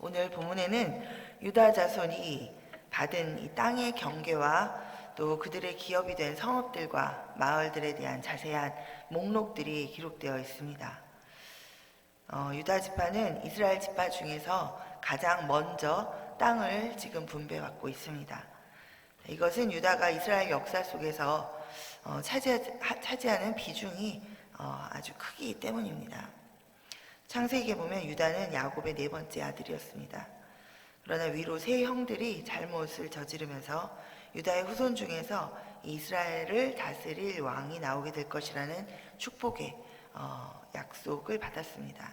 오늘 본문에는 유다 자손이 받은 이 땅의 경계와 또 그들의 기업이 된 성읍들과 마을들에 대한 자세한 목록들이 기록되어 있습니다. 유다 지파는 이스라엘 지파 중에서 가장 먼저 땅을 지금 분배받고 있습니다. 이것은 유다가 이스라엘 역사 속에서 차지하는 비중이 아주 크기 때문입니다. 창세기에 보면 유다는 야곱의 네 번째 아들이었습니다. 그러나 위로 세 형들이 잘못을 저지르면서 유다의 후손 중에서 이스라엘을 다스릴 왕이 나오게 될 것이라는 축복의 약속을 받았습니다.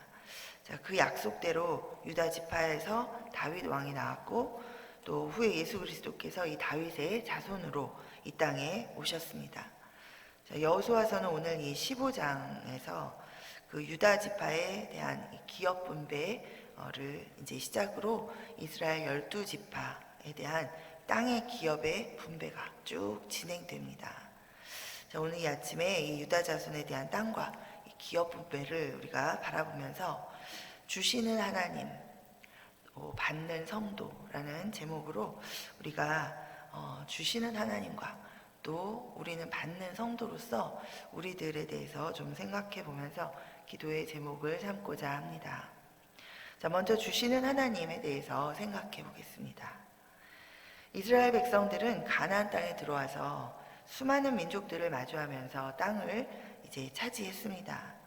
자, 그 약속대로 유다 지파에서 다윗 왕이 나왔고 또 후에 예수 그리스도께서 이 다윗의 자손으로 이 땅에 오셨습니다. 자, 여호수아서는 오늘 이 15장에서 그 유다 지파에 대한 기업 분배를 이제 시작으로 이스라엘 12지파에 대한 땅의 기업의 분배가 쭉 진행됩니다. 자, 오늘 이 아침에 이 유다 자손에 대한 땅과 이 기업 분배를 우리가 바라보면서 주시는 하나님, 받는 성도라는 제목으로 우리가 주시는 하나님과 또 우리는 받는 성도로서 우리들에 대해서 좀 생각해 보면서 기도의 제목을 삼고자 합니다. 자, 먼저 주시는 하나님에 대해서 생각해 보겠습니다. 이스라엘 백성들은 가나안 땅에 들어와서 수많은 민족들을 마주하면서 땅을 이제 차지했습니다.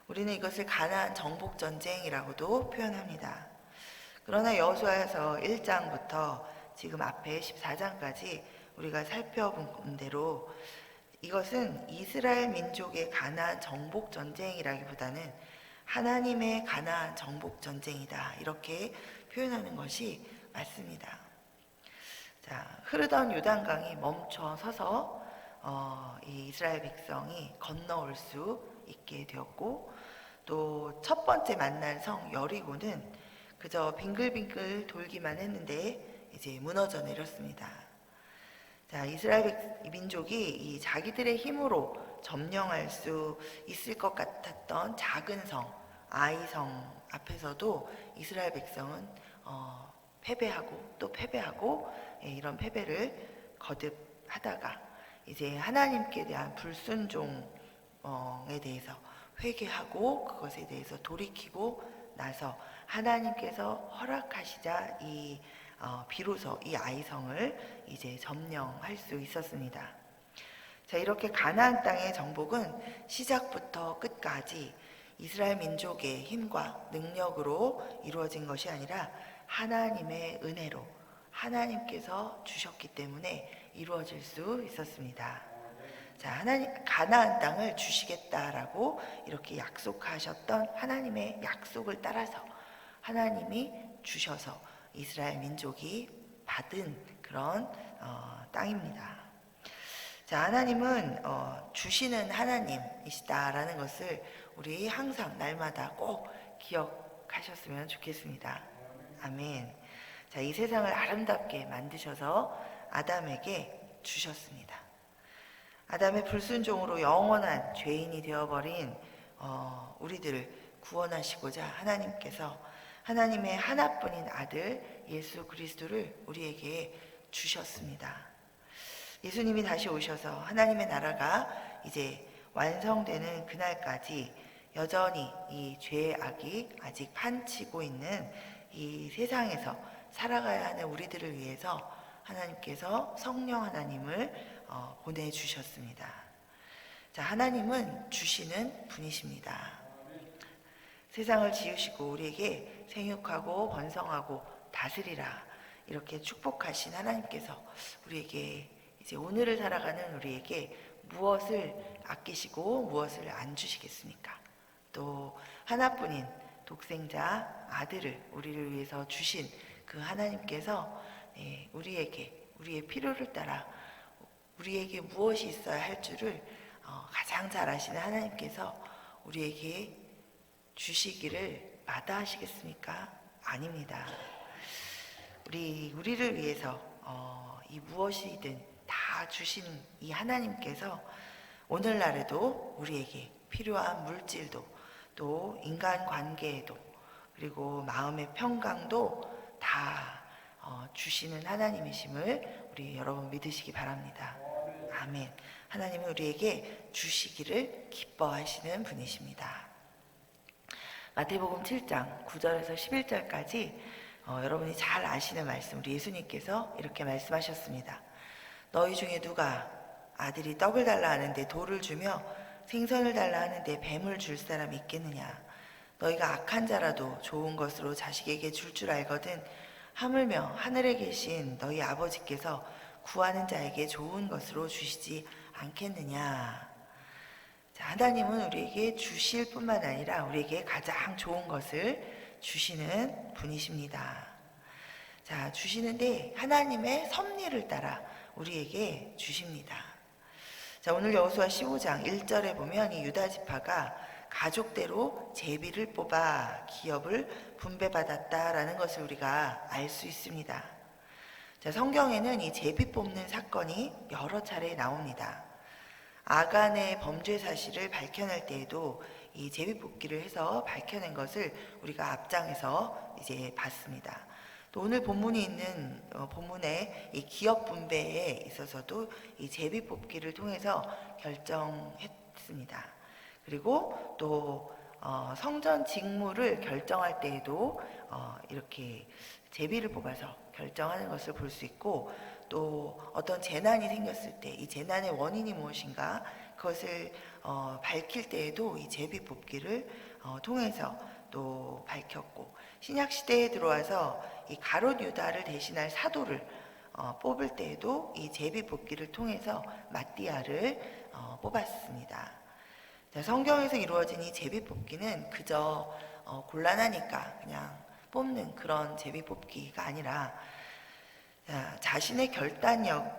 우리는 이것을 가나안 정복 전쟁이라고도 표현합니다. 그러나 여호수아서 1장부터 지금 앞에 14장까지 우리가 살펴본 대로 이것은 이스라엘 민족의 가나안 정복 전쟁이라기보다는 하나님의 가나안 정복 전쟁이다, 이렇게 표현하는 것이 맞습니다. 자, 흐르던 요단강이 멈춰 서서 이 이스라엘 백성이 건너올 수 있게 되었고, 또 첫 번째 만난 성 여리고는 그저 빙글빙글 돌기만 했는데 이제 무너져 내렸습니다. 자, 이스라엘 민족이 이 자기들의 힘으로 점령할 수 있을 것 같았던 작은 성, 아이성 앞에서도 이스라엘 백성은 패배하고 또 패배하고, 이런 패배를 거듭하다가 이제 하나님께 대한 불순종에 대해서 회개하고 그것에 대해서 돌이키고 나서 하나님께서 허락하시자 비로소 이 아이성을 이제 점령할 수 있었습니다. 자, 이렇게 가나안 땅의 정복은 시작부터 끝까지 이스라엘 민족의 힘과 능력으로 이루어진 것이 아니라 하나님의 은혜로 하나님께서 주셨기 때문에 이루어질 수 있었습니다. 자, 하나님 가나안 땅을 주시겠다라고 이렇게 약속하셨던 하나님의 약속을 따라서 하나님이 주셔서 이스라엘 민족이 받은 그런 땅입니다. 자, 하나님은 주시는 하나님이시다라는 것을 우리 항상 날마다 꼭 기억하셨으면 좋겠습니다. 아멘. 자, 이 세상을 아름답게 만드셔서 아담에게 주셨습니다. 아담의 불순종으로 영원한 죄인이 되어버린 우리들을 구원하시고자 하나님께서 하나님의 하나뿐인 아들 예수 그리스도를 우리에게 주셨습니다. 예수님이 다시 오셔서 하나님의 나라가 이제 완성되는 그날까지 여전히 이 죄의 악이 아직 판치고 있는 이 세상에서 살아가야 하는 우리들을 위해서 하나님께서 성령 하나님을 보내주셨습니다. 자, 하나님은 주시는 분이십니다. 세상을 지으시고 우리에게 생육하고 번성하고 다스리라 이렇게 축복하신 하나님께서 우리에게 이제 오늘을 살아가는 우리에게 무엇을 아끼시고 무엇을 안 주시겠습니까? 또 하나뿐인 독생자 아들을 우리를 위해서 주신 그 하나님께서 우리에게 우리의 필요를 따라 우리에게 무엇이 있어야 할 줄을 가장 잘 아시는 하나님께서 우리에게 주시기를 마다하시겠습니까? 아닙니다. 우리를 위해서 이 무엇이든 다 주신 이 하나님께서 오늘날에도 우리에게 필요한 물질도 또 인간관계에도 그리고 마음의 평강도 다 주시는 하나님이심을 우리 여러분 믿으시기 바랍니다. 아멘. 하나님은 우리에게 주시기를 기뻐하시는 분이십니다. 마태복음 7장 9절에서 11절까지 여러분이 잘 아시는 말씀, 우리 예수님께서 이렇게 말씀하셨습니다. 너희 중에 누가 아들이 떡을 달라 하는데 돌을 주며 생선을 달라 하는데 뱀을 줄 사람이 있겠느냐? 너희가 악한 자라도 좋은 것으로 자식에게 줄 알거든 하물며 하늘에 계신 너희 아버지께서 구하는 자에게 좋은 것으로 주시지 않겠느냐? 자, 하나님은 우리에게 주실 뿐만 아니라 우리에게 가장 좋은 것을 주시는 분이십니다. 자, 주시는데 하나님의 섭리를 따라 우리에게 주십니다. 자, 오늘 여호수아 15장 1절에 보면 이 유다 지파가 가족대로 제비를 뽑아 기업을 분배받았다라는 것을 우리가 알 수 있습니다. 자, 성경에는 이 제비 뽑는 사건이 여러 차례 나옵니다. 아간의 범죄 사실을 밝혀낼 때에도 이 제비 뽑기를 해서 밝혀낸 것을 우리가 앞장에서 이제 봤습니다. 또 오늘 본문이 있는 본문의 이 기업 분배에 있어서도 이 제비 뽑기를 통해서 결정했습니다. 그리고 또 성전 직무를 결정할 때에도 이렇게 제비를 뽑아서 결정하는 것을 볼 수 있고, 또 어떤 재난이 생겼을 때 이 재난의 원인이 무엇인가 그것을 밝힐 때에도 이 제비 뽑기를 통해서 또 밝혔고, 신약 시대에 들어와서 이 가롯 유다를 대신할 사도를 뽑을 때에도 이 제비 뽑기를 통해서 마띠아를 뽑았습니다. 자, 성경에서 이루어진 이 제비 뽑기는 그저 곤란하니까 그냥 뽑는 그런 제비 뽑기가 아니라, 자신의 결단력을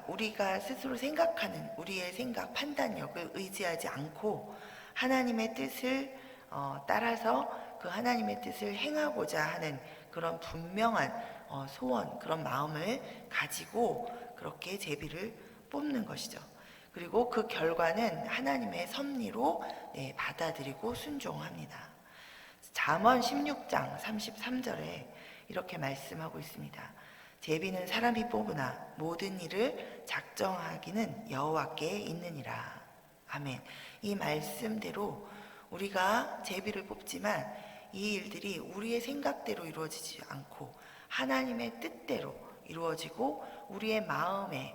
우리가 스스로 생각하는 우리의 생각, 판단력을 의지하지 않고 하나님의 뜻을 따라서 그 하나님의 뜻을 행하고자 하는 그런 분명한 소원, 그런 마음을 가지고 그렇게 제비를 뽑는 것이죠. 그리고 그 결과는 하나님의 섭리로 받아들이고 순종합니다. 잠언 16장 33절에 이렇게 말씀하고 있습니다. 제비는 사람이 뽑으나 모든 일을 작정하기는 여호와께 있느니라. 아멘. 이 말씀대로 우리가 제비를 뽑지만 이 일들이 우리의 생각대로 이루어지지 않고 하나님의 뜻대로 이루어지고 우리의 마음에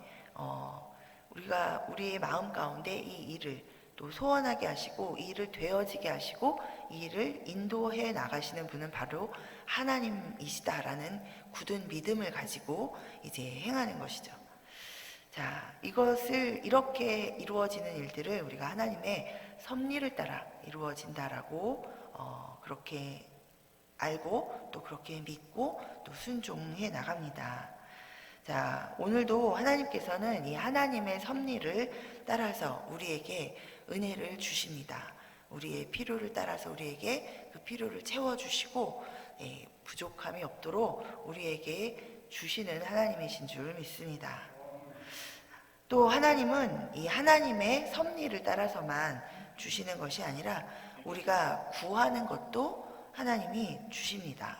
우리의 마음 가운데 이 일을 또 소원하게 하시고 이 일을 되어지게 하시고 이 일을 인도해 나가시는 분은 바로 하나님이시다라는 굳은 믿음을 가지고 이제 행하는 것이죠. 자, 이것을 이렇게 이루어지는 일들을 우리가 하나님의 섭리를 따라 이루어진다라고 그렇게 알고 또 그렇게 믿고 또 순종해 나갑니다. 자, 오늘도 하나님께서는 이 하나님의 섭리를 따라서 우리에게 은혜를 주십니다. 우리의 필요를 따라서 우리에게 그 필요를 채워주시고 부족함이 없도록 우리에게 주시는 하나님이신 줄 믿습니다. 또 하나님은 이 하나님의 섭리를 따라서만 주시는 것이 아니라 우리가 구하는 것도 하나님이 주십니다.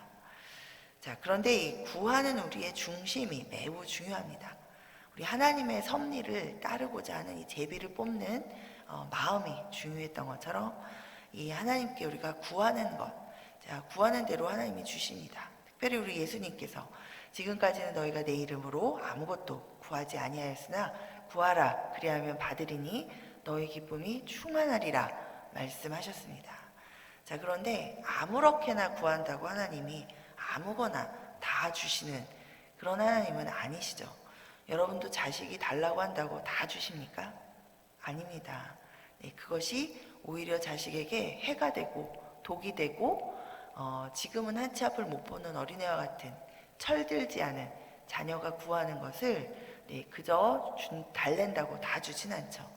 자, 그런데 이 구하는 우리의 중심이 매우 중요합니다. 우리 하나님의 섭리를 따르고자 하는 이 제비를 뽑는 마음이 중요했던 것처럼 이 하나님께 우리가 구하는 것, 자, 구하는 대로 하나님이 주십니다. 특별히 우리 예수님께서 지금까지는 너희가 내 이름으로 아무것도 구하지 아니하였으나 구하라 그리하면 받으리니 너희 기쁨이 충만하리라 말씀하셨습니다. 자, 그런데 아무렇게나 구한다고 하나님이 아무거나 다 주시는 그런 하나님은 아니시죠. 여러분도 자식이 달라고 한다고 다 주십니까? 아닙니다. 그것이 오히려 자식에게 해가 되고 독이 되고 지금은 한 치 앞을 못 보는 어린애와 같은 철들지 않은 자녀가 구하는 것을 그저 달랜다고 다 주진 않죠.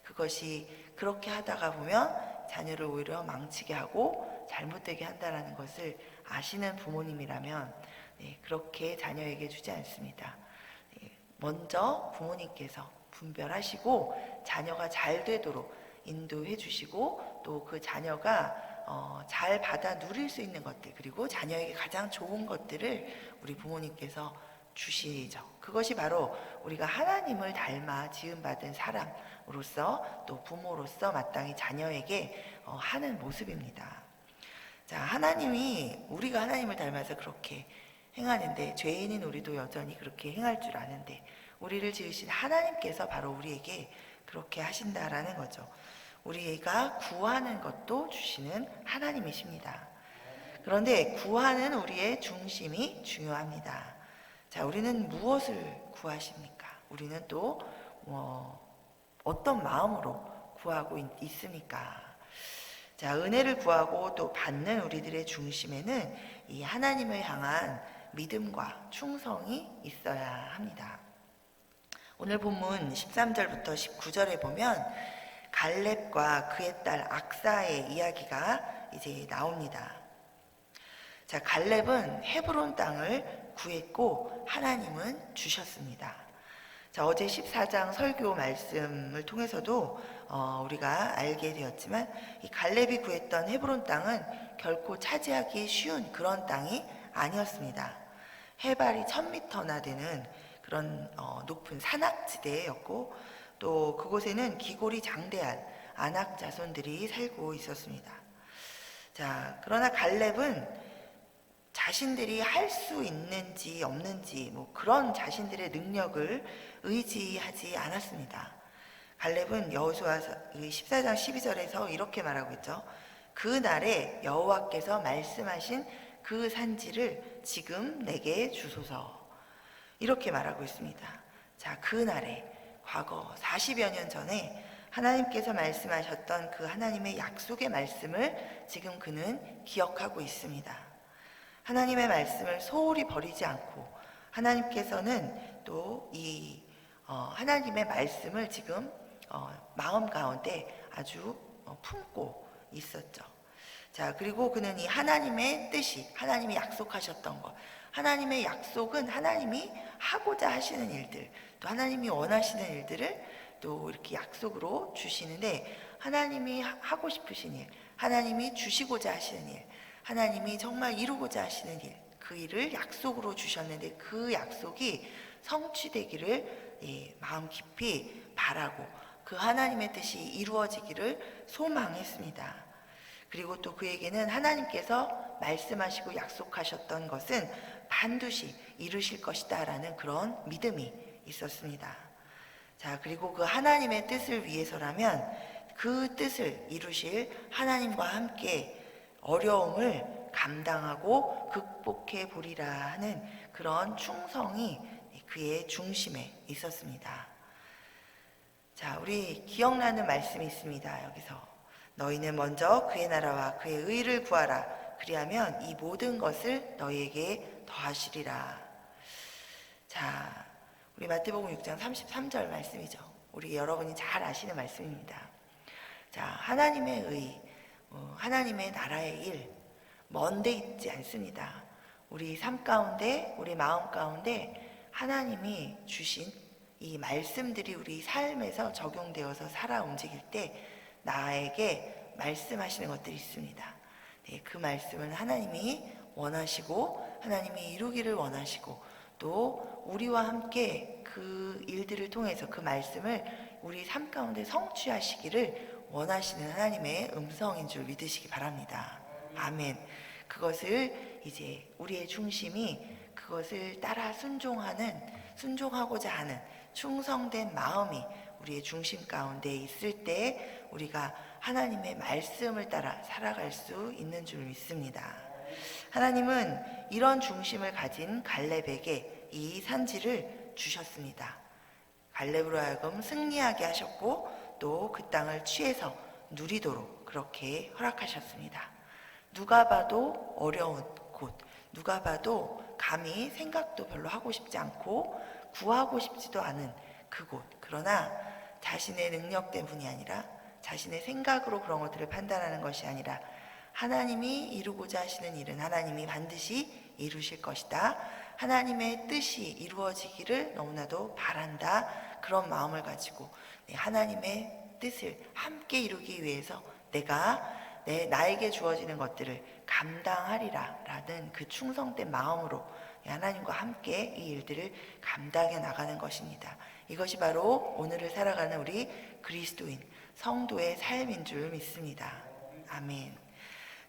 그것이 그렇게 하다가 보면 자녀를 오히려 망치게 하고 잘못되게 한다는 것을 아시는 부모님이라면 그렇게 자녀에게 주지 않습니다. 먼저 부모님께서 분별하시고 자녀가 잘 되도록 인도해 주시고 또 그 자녀가 잘 받아 누릴 수 있는 것들, 그리고 자녀에게 가장 좋은 것들을 우리 부모님께서 주시죠. 그것이 바로 우리가 하나님을 닮아 지음받은 사람으로서 또 부모로서 마땅히 자녀에게 하는 모습입니다. 자, 우리가 하나님을 닮아서 그렇게 행하는데, 죄인인 우리도 여전히 그렇게 행할 줄 아는데, 우리를 지으신 하나님께서 바로 우리에게 그렇게 하신다라는 거죠. 우리가 구하는 것도 주시는 하나님이십니다. 그런데 구하는 우리의 중심이 중요합니다. 자, 우리는 무엇을 구하십니까? 우리는 또 어떤 마음으로 구하고 있습니까? 자, 은혜를 구하고 또 받는 우리들의 중심에는 이 하나님을 향한 믿음과 충성이 있어야 합니다. 오늘 본문 13절부터 19절에 보면 갈렙과 그의 딸 악사의 이야기가 이제 나옵니다. 자, 갈렙은 헤브론 땅을 구했고 하나님은 주셨습니다. 자, 어제 14장 설교 말씀을 통해서도 우리가 알게 되었지만, 이 갈렙이 구했던 헤브론 땅은 결코 차지하기 쉬운 그런 땅이 아니었습니다. 해발이 1000m나 되는 그런 높은 산악지대였고, 또 그곳에는 기골이 장대한 아낙 자손들이 살고 있었습니다. 자, 그러나 갈렙은 자신들이 할 수 있는지 없는지 그런 자신들의 능력을 의지하지 않았습니다. 갈렙은 여호수아 14장 12절에서 이렇게 말하고 있죠. 그날에 여호와께서 말씀하신 그 산지를 지금 내게 주소서, 이렇게 말하고 있습니다. 자, 그날에, 과거 40여 년 전에 하나님께서 말씀하셨던 그 하나님의 약속의 말씀을 지금 그는 기억하고 있습니다. 하나님의 말씀을 소홀히 버리지 않고, 하나님께서는 또 이 하나님의 말씀을 지금 마음 가운데 아주 품고 있었죠. 자, 그리고 그는 이 하나님의 뜻이, 하나님이 약속하셨던 것, 하나님의 약속은 하나님이 하고자 하시는 일들, 또 하나님이 원하시는 일들을 또 이렇게 약속으로 주시는데, 하나님이 하고 싶으신 일, 하나님이 주시고자 하시는 일, 하나님이 정말 이루고자 하시는 일, 그 일을 약속으로 주셨는데, 그 약속이 성취되기를 마음 깊이 바라고 그 하나님의 뜻이 이루어지기를 소망했습니다. 그리고 또 그에게는 하나님께서 말씀하시고 약속하셨던 것은 반드시 이루실 것이다 라는 그런 믿음이 있었습니다. 자, 그리고 그 하나님의 뜻을 위해서라면 그 뜻을 이루실 하나님과 함께 어려움을 감당하고 극복해 보리라 하는 그런 충성이 그의 중심에 있었습니다. 자, 우리 기억나는 말씀이 있습니다. 여기서 너희는 먼저 그의 나라와 그의 의를 구하라. 그리하면 이 모든 것을 너희에게 더하시리라. 자, 우리 마태복음 6장 33절 말씀이죠. 우리 여러분이 잘 아시는 말씀입니다. 자, 하나님의 의, 하나님의 나라의 일, 먼데 있지 않습니다. 우리 삶 가운데, 우리 마음 가운데 하나님이 주신 이 말씀들이 우리 삶에서 적용되어서 살아 움직일 때 나에게 말씀하시는 것들이 있습니다. 네, 그 말씀은 하나님이 원하시고 하나님이 이루기를 원하시고, 또 우리와 함께 그 일들을 통해서 그 말씀을 우리 삶 가운데 성취하시기를 원하시는 하나님의 음성인 줄 믿으시기 바랍니다. 아멘. 그것을 이제 우리의 중심이 그것을 따라 순종하고자 하는 충성된 마음이 우리의 중심 가운데 있을 때 우리가 하나님의 말씀을 따라 살아갈 수 있는 줄 믿습니다. 하나님은 이런 중심을 가진 갈렙에게 이 산지를 주셨습니다. 갈렙으로 하여금 승리하게 하셨고, 또 그 땅을 취해서 누리도록 그렇게 허락하셨습니다. 누가 봐도 어려운 곳, 누가 봐도 감히 생각도 별로 하고 싶지 않고 구하고 싶지도 않은 그곳, 그러나 자신의 능력 때문이 아니라, 자신의 생각으로 그런 것들을 판단하는 것이 아니라, 하나님이 이루고자 하시는 일은 하나님이 반드시 이루실 것이다, 하나님의 뜻이 이루어지기를 너무나도 바란다, 그런 마음을 가지고 하나님의 뜻을 함께 이루기 위해서 내가 나에게 주어지는 것들을 감당하리라 라는 그 충성된 마음으로 하나님과 함께 이 일들을 감당해 나가는 것입니다. 이것이 바로 오늘을 살아가는 우리 그리스도인 성도의 삶인 줄 믿습니다. 아멘.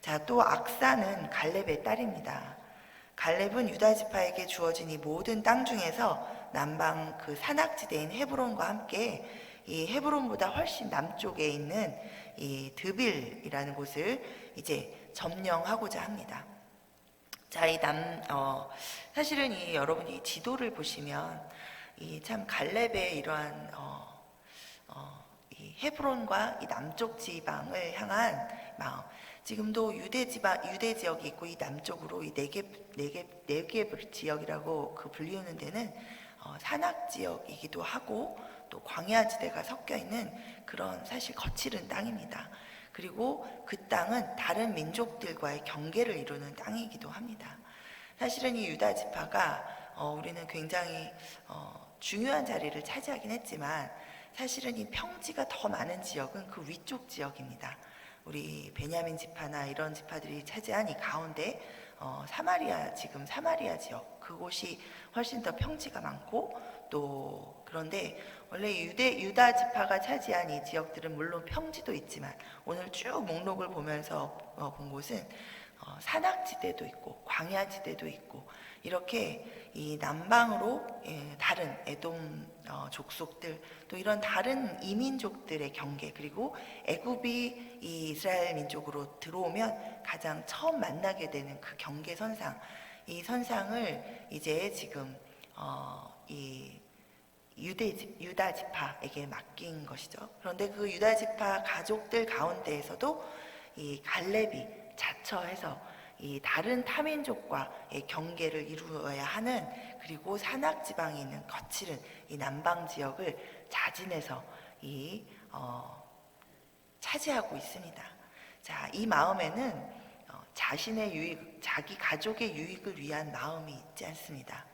자, 또 악사는 갈렙의 딸입니다. 갈렙은 유다 지파에게 주어진 이 모든 땅 중에서 남방 그 산악지대인 헤브론과 함께 이 헤브론보다 훨씬 남쪽에 있는 이 드빌이라는 곳을 이제 점령하고자 합니다. 자, 사실은 여러분이 지도를 보시면 이 참 갈렙의 이러한 이 헤브론과 이 남쪽 지방을 향한 마음, 지금도 유대 지역이 있고 이 남쪽으로 이 네겝 지역이라고 그 불리우는 데는 산악 지역이기도 하고 또 광야 지대가 섞여 있는 그런 사실 거칠은 땅입니다. 그리고 그 땅은 다른 민족들과의 경계를 이루는 땅이기도 합니다. 사실은 이 유다 지파가 우리는 굉장히 중요한 자리를 차지하긴 했지만 사실은 이 평지가 더 많은 지역은 그 위쪽 지역입니다. 우리 베냐민 지파나 이런 지파들이 차지한 이 가운데 지금 사마리아 지역, 그곳이 훨씬 더 평지가 많고, 또 그런데 원래 유다 지파가 차지한 이 지역들은 물론 평지도 있지만 오늘 쭉 목록을 보면서 본 곳은 산악지대도 있고 광야지대도 있고, 이렇게 이 남방으로 다른 에돔 족속들, 또 이런 다른 이민족들의 경계, 그리고 애굽이 이 이스라엘 민족으로 들어오면 가장 처음 만나게 되는 그 경계 선상, 이 선상을 이제 지금 이 유다 지파에게 맡긴 것이죠. 그런데 그 유다 지파 가족들 가운데에서도 이 갈렙이 자처해서 이 다른 타민족과의 경계를 이루어야 하는, 그리고 산악 지방에 있는 거칠은 이 남방 지역을 자진해서 차지하고 있습니다. 자, 이 마음에는 자신의 유익, 자기 가족의 유익을 위한 마음이 있지 않습니다.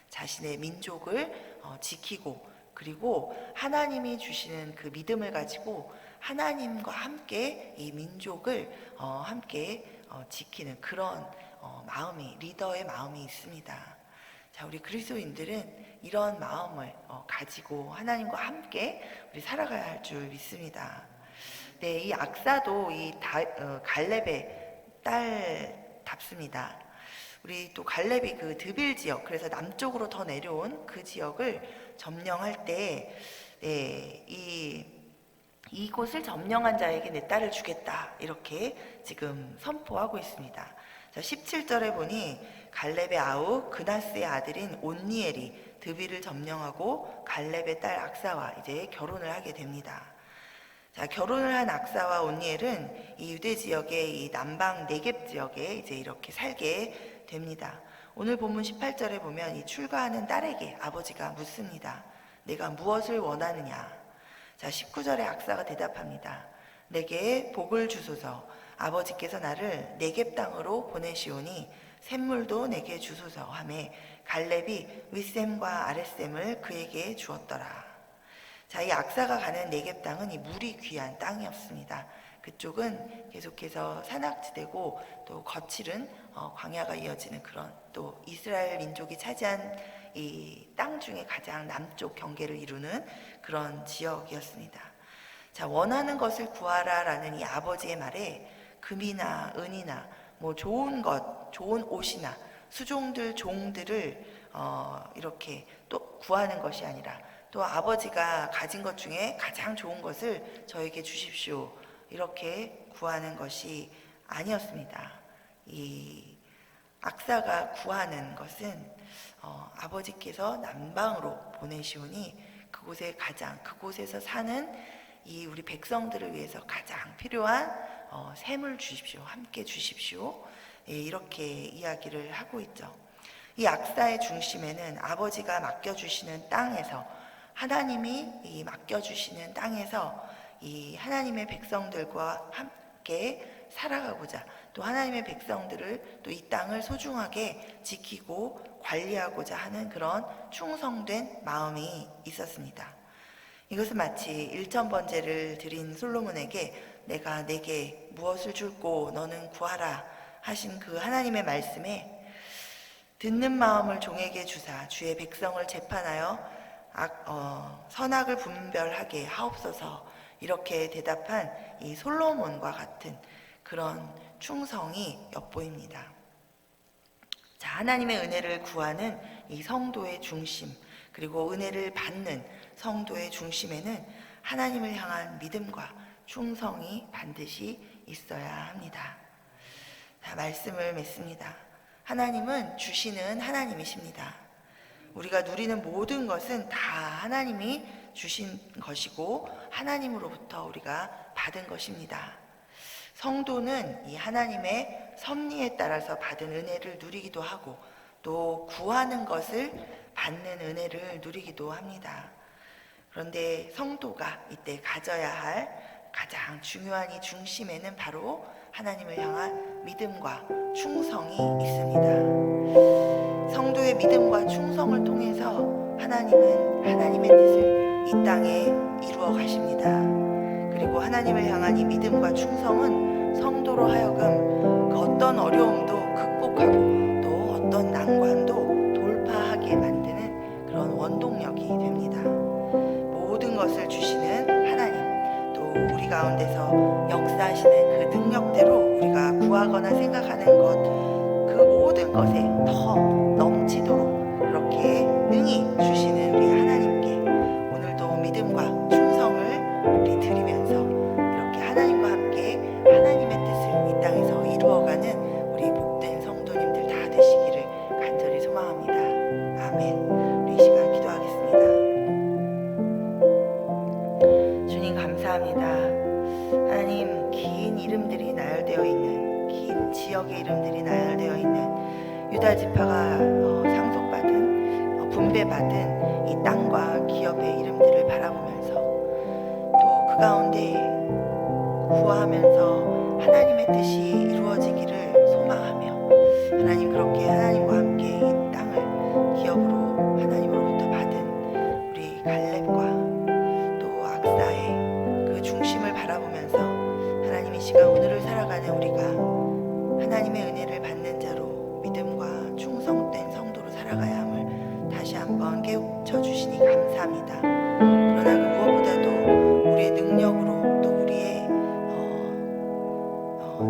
자신의 민족을 지키고, 그리고 하나님이 주시는 그 믿음을 가지고 하나님과 함께 이 민족을 함께 지키는 그런 마음이, 리더의 마음이 있습니다. 자, 우리 그리스도인들은 이런 마음을 가지고 하나님과 함께 우리 살아가야 할 줄 믿습니다. 네, 이 악사도 갈렙의 딸답습니다. 우리 또 갈렙이 그 드빌 지역, 그래서 남쪽으로 더 내려온 그 지역을 점령할 때, 이곳을 점령한 자에게 내 딸을 주겠다, 이렇게 지금 선포하고 있습니다. 자, 17절에 보니 갈렙의 아우 그나스의 아들인 온니엘이 드빌을 점령하고 갈렙의 딸 악사와 이제 결혼을 하게 됩니다. 자, 결혼을 한 악사와 온니엘은 이 유대 지역의 이 남방 네겝 지역에 이제 이렇게 살게 됩니다. 오늘 본문 18절에 보면 이 출가하는 딸에게 아버지가 묻습니다. 내가 무엇을 원하느냐? 자, 19절에 악사가 대답합니다. 내게 복을 주소서. 아버지께서 나를 네겝 땅으로 보내시오니 샘물도 내게 주소서 하매 갈렙이 윗샘과 아랫샘을 그에게 주었더라. 자, 이 악사가 가는 네겝 땅은 이 물이 귀한 땅이었습니다. 그쪽은 계속해서 산악지대고 또 거칠은 광야가 이어지는 그런, 또 이스라엘 민족이 차지한 이 땅 중에 가장 남쪽 경계를 이루는 그런 지역이었습니다. 자, 원하는 것을 구하라라는 이 아버지의 말에 금이나 은이나 뭐 좋은 것, 좋은 옷이나 수종들, 종들을 이렇게 또 구하는 것이 아니라 또 아버지가 가진 것 중에 가장 좋은 것을 저에게 주십시오, 이렇게 구하는 것이 아니었습니다. 이 악사가 구하는 것은 아버지께서 남방으로 보내시오니 그곳에서 사는 이 우리 백성들을 위해서 가장 필요한 샘을 주십시오, 함께 주십시오, 이렇게 이야기를 하고 있죠. 이 악사의 중심에는 아버지가 맡겨주시는 땅에서, 하나님이 맡겨주시는 땅에서 이 하나님의 백성들과 함께 살아가고자, 또 하나님의 백성들을, 또 이 땅을 소중하게 지키고 관리하고자 하는 그런 충성된 마음이 있었습니다. 이것은 마치 일천 번제를 드린 솔로몬에게 내가 내게 무엇을 줄고 너는 구하라 하신 그 하나님의 말씀에 듣는 마음을 종에게 주사 주의 백성을 재판하여 선악을 분별하게 하옵소서, 이렇게 대답한 이 솔로몬과 같은 그런 충성이 엿보입니다. 자, 하나님의 은혜를 구하는 이 성도의 중심, 그리고 은혜를 받는 성도의 중심에는 하나님을 향한 믿음과 충성이 반드시 있어야 합니다. 자, 말씀을 맺습니다. 하나님은 주시는 하나님이십니다. 우리가 누리는 모든 것은 다 하나님이 주신 것이고 하나님으로부터 우리가 받은 것입니다. 성도는 이 하나님의 섭리에 따라서 받은 은혜를 누리기도 하고 또 구하는 것을 받는 은혜를 누리기도 합니다. 그런데 성도가 이때 가져야 할 가장 중요한 이 중심에는 바로 하나님을 향한 믿음과 충성이 있습니다. 성도의 믿음과 충성을 통해서 하나님은 하나님의 뜻을 이 땅에 이루어 가십니다. 그리고 하나님을 향한 이 믿음과 충성은 성도로 하여금 그 어떤 어려움도 극복하고 또 어떤 난관도 돌파하게 만드는 그런 원동력이 됩니다. 모든 것을 주시는 하나님, 또 우리 가운데서 역사하시는 그 능력대로 우리가 구하거나 생각하는 것, 그 모든 것에 더 넘치도록 그렇게 능히 주시는 우리 하나님께 오늘도 믿음과 충성을 우리 드리면서 이렇게 하나님과 함께 하나님의 뜻을 이 땅에서 이루어가는 우리 복된 성도님들 다 되시기를 간절히 소망합니다. 아멘. 우리 이 시간 기도하겠습니다. 주님 감사합니다. 하나님, 긴 이름들이 나열되어 있는, 긴 지역의 이름들이 나열되어 있는 유다 지파가 상속받은, 분배받은 이 땅과 기업의 이름들을 바라보면서 또 그 가운데 구하면서 하나님의 뜻이 이루어지기를 소망하며, 하나님 그렇게 하나님과 함께 이 땅을 기업으로 하나님으로부터 받은 우리 갈렙과 또 악사의 그 중심을 바라보면서 하나님 이 시간 오늘을 살아가는 우리가 하나님의 은혜를 받는 자로 믿음과 충성된 성도로 살아가야 함을 다시 한번 깨우쳐 주시니 감사합니다. 그러나 그 무엇보다도 우리의 능력으로 또 우리의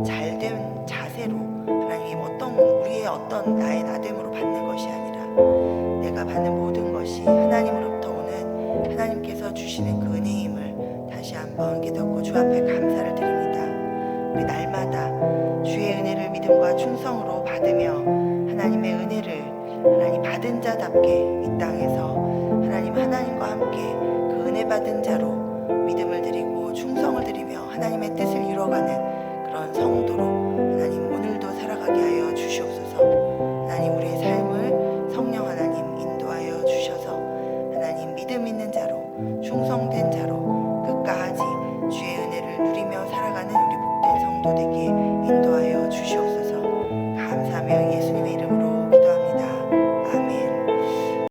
잘된 자세로 하나님 우리의 어떤 나의 나됨으로 받는 것이 아니라 내가 받는 모든 것이 하나님으로부터 오는 하나님께서 주시는 그 은혜임을 다시 한번 깨닫고 주 앞에 감사를 드립니다. 우리 날마다 주의 은혜를 믿음과 충성으로 받으며 하나님의 은혜를 하나님 받은 자답게 이 땅에서 하나님과 함께 그 은혜 받은 자로 믿음을 드리고 충성을 드리며 하나님의 뜻을 이뤄가는 그런 성도로 하나님 오늘도 살아가게 하여 주시옵소서. 하나님 우리의 삶을 성령 하나님 인도하여 주셔서 하나님 믿음 있는 자로 충성된 자로 끝까지 주의 은혜를 누리며 살아가는 우리 복된 성도 되게 인도하여 주시옵소서.